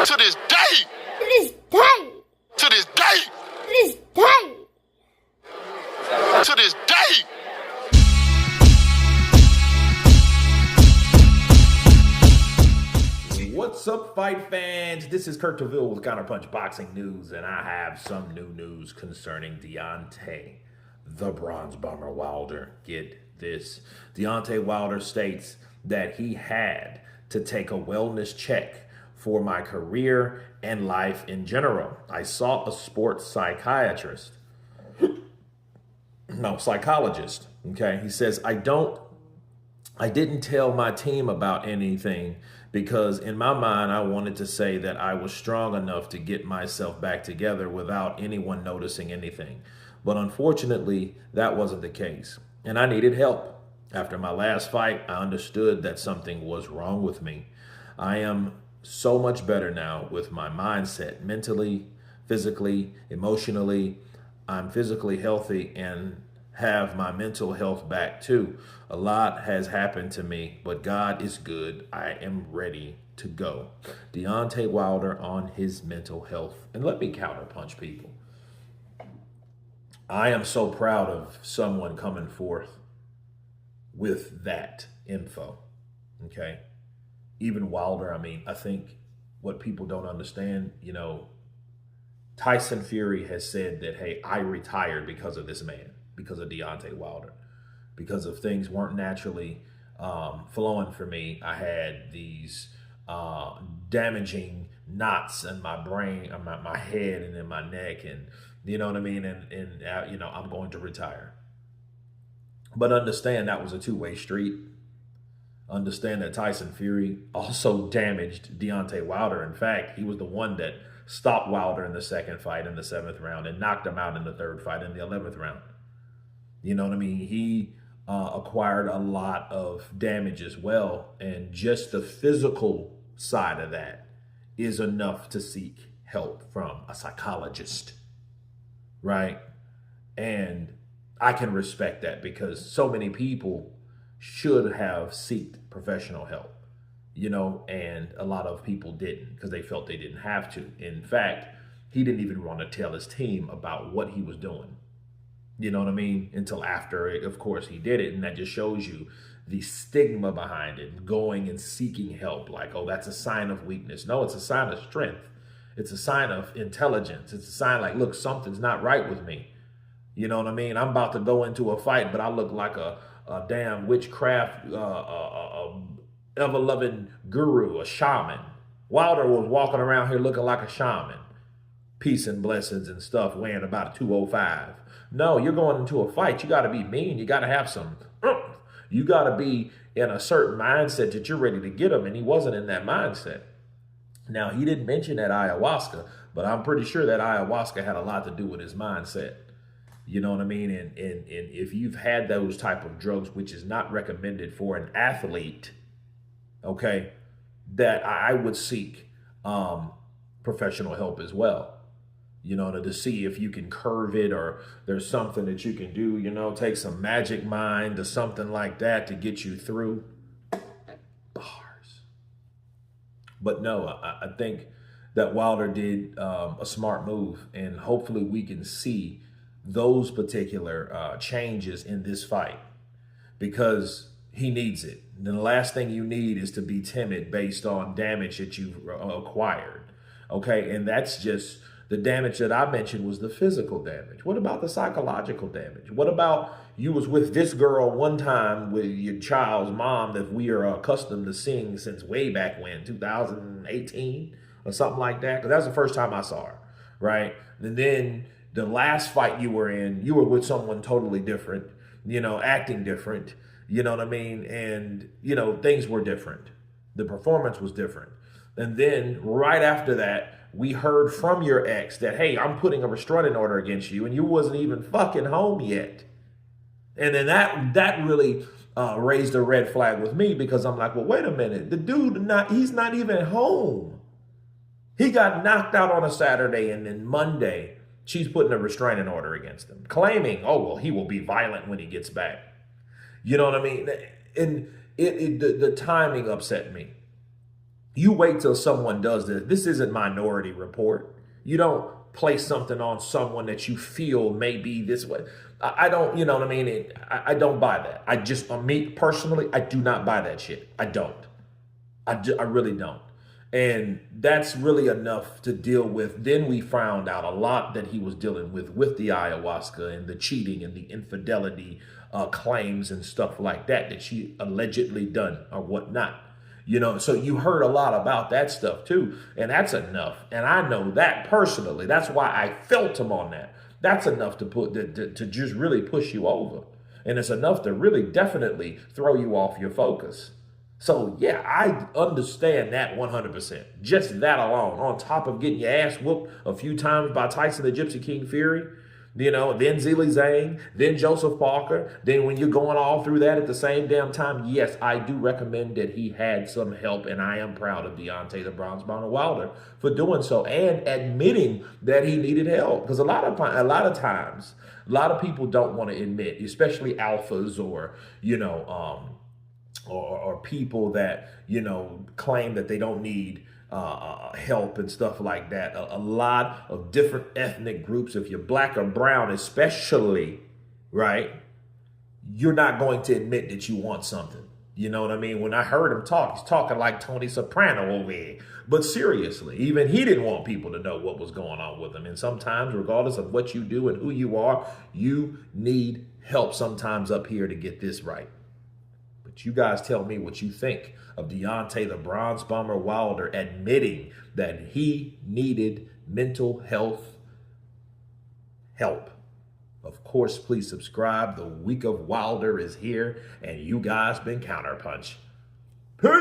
To this day. To this day. To this day. To this day. To this day. What's up, fight fans? This is Kurt DeVille with Counterpunch Boxing News, and I have some new news concerning Deontay, the Bronze Bomber Wilder. Get this. Deontay Wilder states that he had to take a wellness check for my career and life in general. I sought a sports psychiatrist. No, psychologist. Okay. He says, I didn't tell my team about anything because in my mind, I wanted to say that I was strong enough to get myself back together without anyone noticing anything. But unfortunately, that wasn't the case. And I needed help. After my last fight, I understood that something was wrong with me. I am so much better now with my mindset, mentally, physically, emotionally. I'm physically healthy and have my mental health back too. A lot has happened to me, but God is good. I am ready to go. Deontay Wilder on his mental health. And let me counterpunch, people. I am so proud of someone coming forth with that info. Okay. Even Wilder, I think what people don't understand, Tyson Fury has said that, hey, I retired because of this man, because of Deontay Wilder, because of things weren't naturally flowing for me. I had these damaging knots in my brain, my head and in my neck, and you know what I mean? And I'm going to retire. But understand that was a two-way street. Understand that Tyson Fury also damaged Deontay Wilder. In fact, he was the one that stopped Wilder in the second fight in the 7th round and knocked him out in the 3rd fight in the 11th round. You know what I mean? He acquired a lot of damage as well. And just the physical side of that is enough to seek help from a psychologist, right? And I can respect that because so many people should have sought professional help, and a lot of people didn't because they felt they didn't have to. In fact, he didn't even want to tell his team about what he was doing, you know what I mean, until after it, of course, he did it. And that just shows you the stigma behind it, going and seeking help like, oh, that's a sign of weakness. No, it's a sign of strength. It's a sign of intelligence. It's a sign like, look, something's not right with me. You know what I mean? I'm about to go into a fight, but I look like a damn witchcraft, ever-loving guru, a shaman. Wilder was walking around here looking like a shaman. Peace and blessings and stuff, weighing about 205. No, you're going into a fight. You got to be mean. You got to have some. You got to be in a certain mindset that you're ready to get him, and he wasn't in that mindset. Now, he didn't mention that ayahuasca, but I'm pretty sure that ayahuasca had a lot to do with his mindset. You know what I mean? And if you've had those type of drugs, which is not recommended for an athlete, okay, that I would seek professional help as well, to see if you can curve it or there's something that you can do, take some magic mind or something like that to get you through. Bars. But no, I think that Wilder did a smart move, and hopefully we can see those particular changes in this fight because he needs it. And the last thing you need is to be timid based on damage that you've acquired. Okay. And that's just the damage that I mentioned was the physical damage. What about the psychological damage? What about you was with this girl one time with your child's mom that we are accustomed to seeing since way back when, 2018 or something like that? Because that's the first time I saw her. Right. And then the last fight you were in, you were with someone totally different, acting different, you know what I mean? And, things were different. The performance was different. And then right after that, we heard from your ex that, hey, I'm putting a restraining order against you, and you wasn't even fucking home yet. And then that really raised a red flag with me because I'm like, well, wait a minute. The dude, he's not even home. He got knocked out on a Saturday, and then Monday, she's putting a restraining order against him, claiming, oh, well, he will be violent when he gets back. You know what I mean? And the timing upset me. You wait till someone does this. This isn't Minority Report. You don't place something on someone that you feel may be this way. I don't, you know what I mean? I don't buy that. Me personally, I do not buy that shit. I don't. I really don't. And that's really enough to deal with. Then we found out a lot that he was dealing with the ayahuasca and the cheating and the infidelity claims and stuff like that she allegedly done or whatnot. You know, so you heard a lot about that stuff too. And that's enough. And I know that personally. That's why I felt him on that. That's enough to just really push you over. And it's enough to really definitely throw you off your focus. So, yeah, I understand that 100%. Just that alone, on top of getting your ass whooped a few times by Tyson the Gypsy King Fury, you know, then Zili Zhang, then Joseph Parker, then when you're going all through that at the same damn time, yes, I do recommend that he had some help, and I am proud of Deontay the Bronze Bomber Wilder for doing so and admitting that he needed help. Because a lot of times, a lot of people don't want to admit, especially alphas or, you know, or people that, you know, claim that they don't need help and stuff like that. A lot of different ethnic groups, if you're black or brown especially, right, you're not going to admit that you want something. You know what I mean? When I heard him talk, he's talking like Tony Soprano over here. But seriously, even he didn't want people to know what was going on with him. And sometimes, regardless of what you do and who you are, you need help sometimes up here to get this right. But you guys tell me what you think of Deontay the Bronze Bomber Wilder admitting that he needed mental health help. Of course, please subscribe. The week of Wilder is here, and you guys been Counterpunch. Peace!